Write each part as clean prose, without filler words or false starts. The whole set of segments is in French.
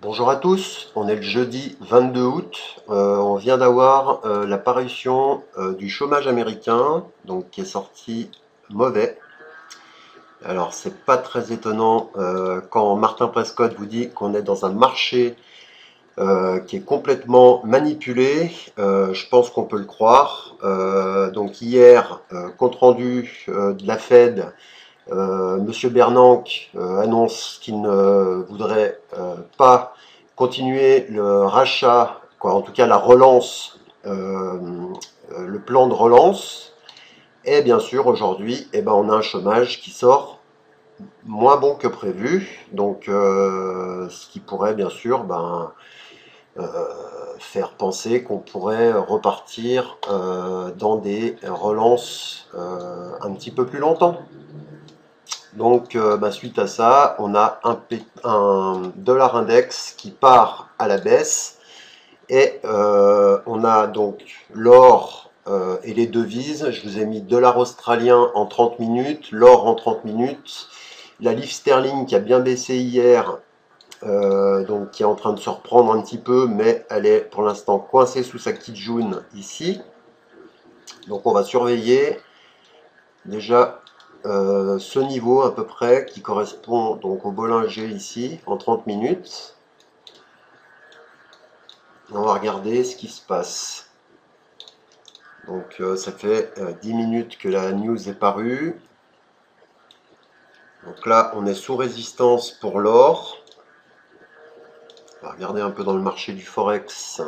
Bonjour à tous, on est le jeudi 22 août. On vient d'avoir la parution du chômage américain, donc qui est sorti mauvais. Alors c'est pas très étonnant quand Martin Prescott vous dit qu'on est dans un marché qui est complètement manipulé. Je pense qu'on peut le croire. Donc hier, compte rendu de la Fed. Monsieur Bernanke annonce qu'il ne voudrait pas continuer le rachat, quoi, en tout cas la relance, le plan de relance. Et bien sûr, aujourd'hui, eh ben, on a un chômage qui sort moins bon que prévu. Donc, ce qui pourrait bien sûr euh, faire penser qu'on pourrait repartir dans des relances un petit peu plus longtemps. Donc, suite à ça, on a un dollar index qui part à la baisse et on a donc l'or et les devises. Je vous ai mis dollar australien en 30 minutes, l'or en 30 minutes, la livre sterling qui a bien baissé hier, donc qui est en train de se reprendre un petit peu, mais elle est pour l'instant coincée sous sa petite jaune ici. Donc on va surveiller déjà ce niveau à peu près qui correspond donc au Bollinger ici en 30 minutes. On va regarder ce qui se passe. Donc ça fait 10 minutes que la news est parue. Donc là on est sous résistance pour l'or. On va regarder un peu dans le marché du Forex.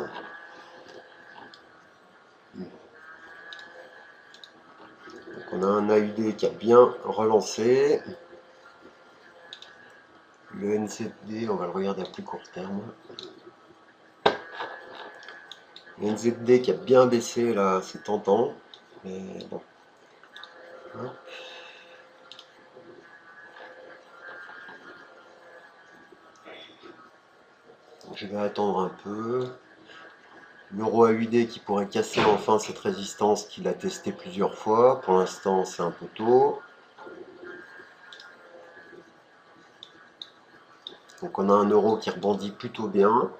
Donc on a un AUD qui a bien relancé. Le NZD, on va le regarder à plus court terme. Le NZD qui a bien baissé là, c'est tentant. Mais bon. Hein. Je vais attendre un peu. L'euro AUD qui pourrait casser enfin cette résistance qu'il a testé plusieurs fois. Pour l'instant, c'est un peu tôt. Donc on a un euro qui rebondit plutôt bien.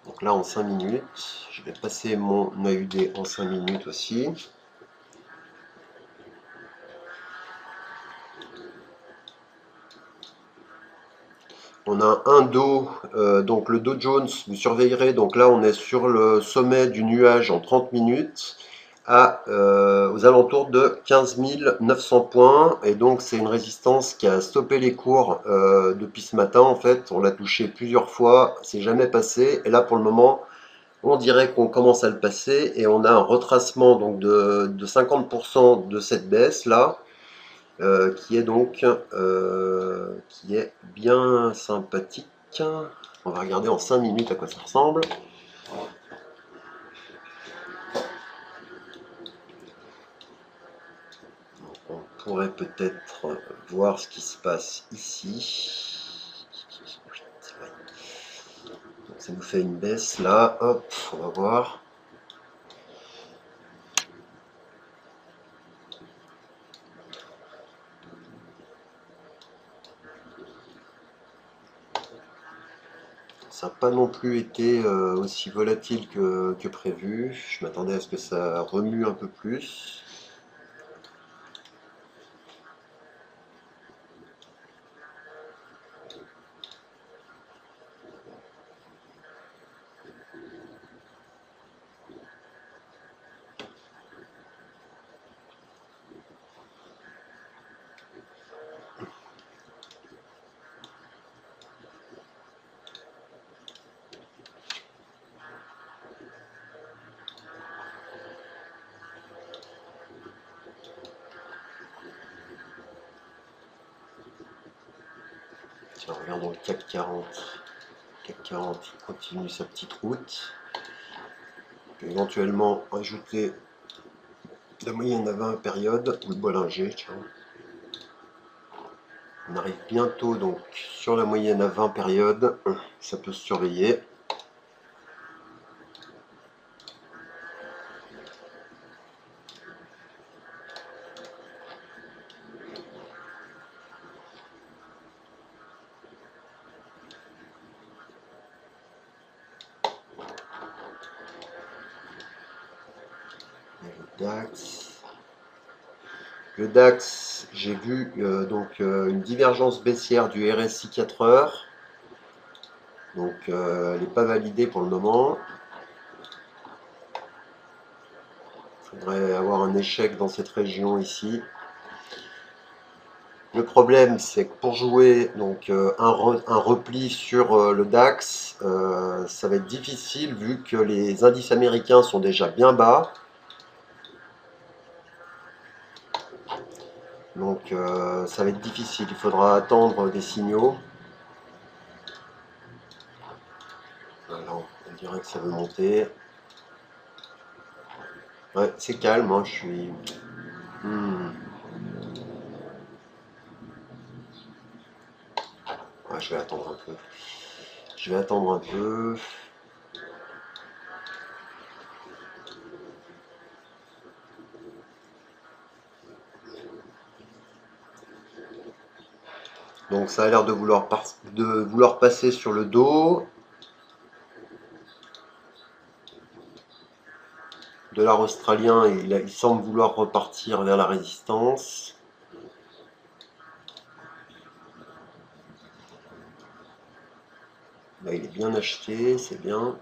Donc là en 5 minutes, je vais passer mon AUD en 5 minutes aussi. On a un Dow, donc le Dow Jones, vous surveillerez, donc là on est sur le sommet du nuage en 30 minutes, aux alentours de 15 900 points, et donc c'est une résistance qui a stoppé les cours depuis ce matin en fait, on l'a touché plusieurs fois, c'est jamais passé, et là pour le moment on dirait qu'on commence à le passer, et on a un retracement donc de 50% de cette baisse là, qui est donc qui est bien sympathique. On va regarder en 5 minutes à quoi ça ressemble. On pourrait peut-être voir ce qui se passe ici. Donc ça nous fait une baisse là. Hop, on va voir. Ça n'a pas non plus été aussi volatile que prévu. Je m'attendais à ce que ça remue un peu plus. Tiens, regardons le CAC 40. Le CAC 40 continue sa petite route. Éventuellement ajouter la moyenne à 20 périodes ou le Bollinger. Tiens. On arrive bientôt donc sur la moyenne à 20 périodes. Ça peut se surveiller. Le DAX. Le DAX, j'ai vu une divergence baissière du RSI 4 heures. Donc elle n'est pas validée pour le moment. Il faudrait avoir un échec dans cette région ici. Le problème, c'est que pour jouer donc, un repli sur le DAX, ça va être difficile vu que les indices américains sont déjà bien bas. Donc ça va être difficile, il faudra attendre des signaux. Voilà, on dirait que ça veut monter. Ouais, c'est calme, hein, je suis... Ouais, je vais attendre un peu. Je vais attendre un peu. Donc ça a l'air de vouloir passer sur le dos. Dollar australien, il semble vouloir repartir vers la résistance. Là, il est bien acheté, c'est bien.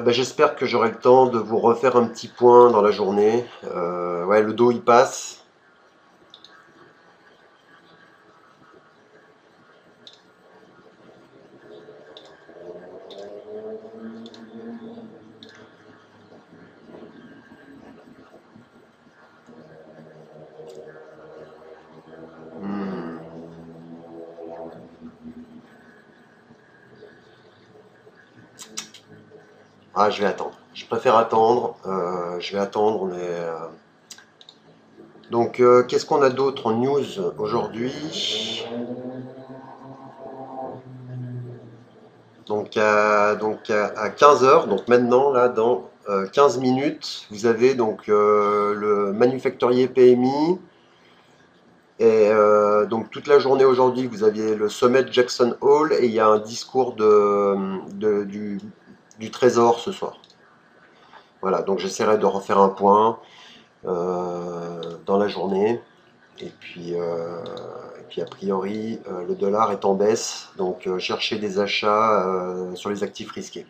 J'espère que j'aurai le temps de vous refaire un petit point dans la journée. Ouais, le dos il passe. Hmm. Ah, je vais attendre. Je préfère attendre. Je vais attendre, mais donc, qu'est-ce qu'on a d'autre en news aujourd'hui? Donc à 15 heures, donc maintenant, là, dans 15 minutes, vous avez donc le manufacturier PMI. Et donc toute la journée aujourd'hui, vous aviez le sommet de Jackson Hole et il y a un discours du Trésor ce soir. Voilà, donc j'essaierai de refaire un point dans la journée. Et puis a priori, le dollar est en baisse, donc chercher des achats sur les actifs risqués.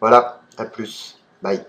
Voilà, à plus. Bye.